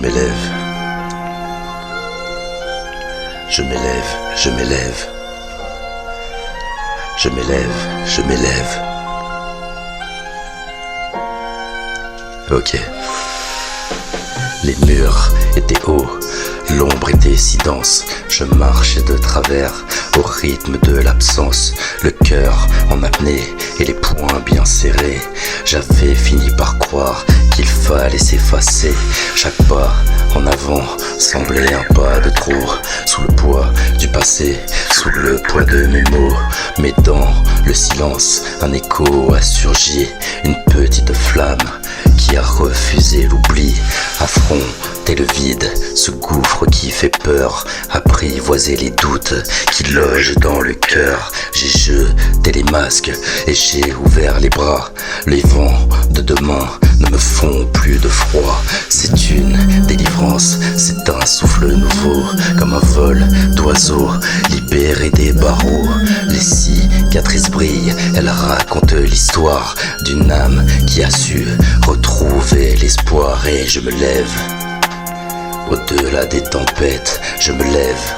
m'élève, je m'élève, je m'élève, je m'élève, je m'élève. Ok. Les murs étaient hauts, l'ombre était si dense. Je marchais de travers au rythme de l'absence, le cœur en apnée et les poings bien serrés. J'avais fini par croire qu'il fallait s'effacer. Chaque pas en avant semblait un pas de trop. Sous le poids du passé, sous le poids de mes mots, mais dans le silence, un écho a surgi. Une petite flamme qui a refusé l'oubli. Affronter le vide, ce gouffre qui fait peur. Apprivoiser les doutes qui logent dans le cœur. J'ai jeté les masques et j'ai ouvert les bras. Les vents de demain ne me font plus de froid. C'est une délivrance, c'est un souffle nouveau. Comme un vol d'oiseau libéré des barreaux. Les cicatrices brillent, elles racontent l'histoire d'une âme qui a su retrouver l'espoir. Et je me lève, au-delà des tempêtes, je me lève.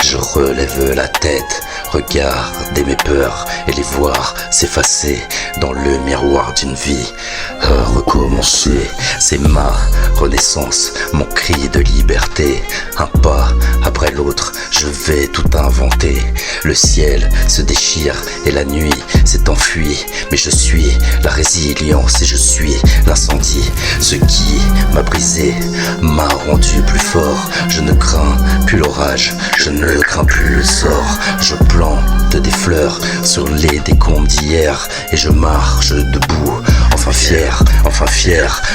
Je relève la tête, regarder mes peurs et les voir s'effacer dans le miroir d'une vie à recommencer. C'est ma renaissance, mon cri de liberté. Un pas après l'autre, je vais tout inventer. Le ciel se déchire et la nuit s'est enfuie. Mais je suis la résilience et je suis l'incendie. Ce qui m'a brisé m'a rendu plus fort. Je ne crains plus l'orage, je ne crains plus le sort. Je plante des fleurs sur les décombres d'hier et je marche debout, enfin fier.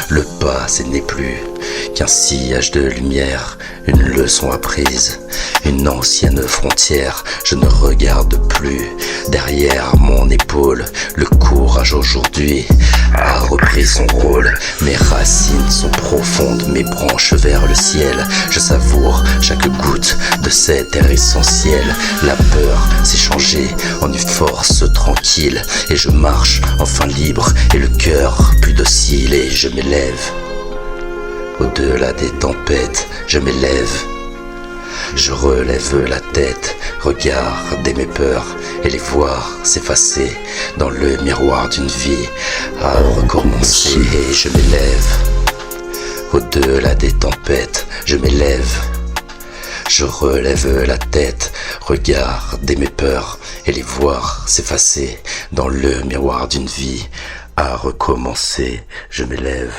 Le passé n'est plus qu'un sillage de lumière, une leçon apprise, une ancienne frontière. Je ne regarde plus derrière mon épaule. Le courage aujourd'hui a repris son rôle. Mes racines sont profondes, mes branches vers le ciel. Je savoure chaque goutte de cet air essentiel. La peur s'est changée en une force tranquille et je marche enfin libre et le cœur plus docile. Et je m'élève, au-delà des tempêtes, je m'élève. Je relève la tête, regarder mes peurs et les voir s'effacer dans le miroir d'une vie à recommencer. Et je m'élève, au-delà des tempêtes, je m'élève. Je relève la tête, regarder mes peurs et les voir s'effacer dans le miroir d'une vie à recommencer. Je m'élève.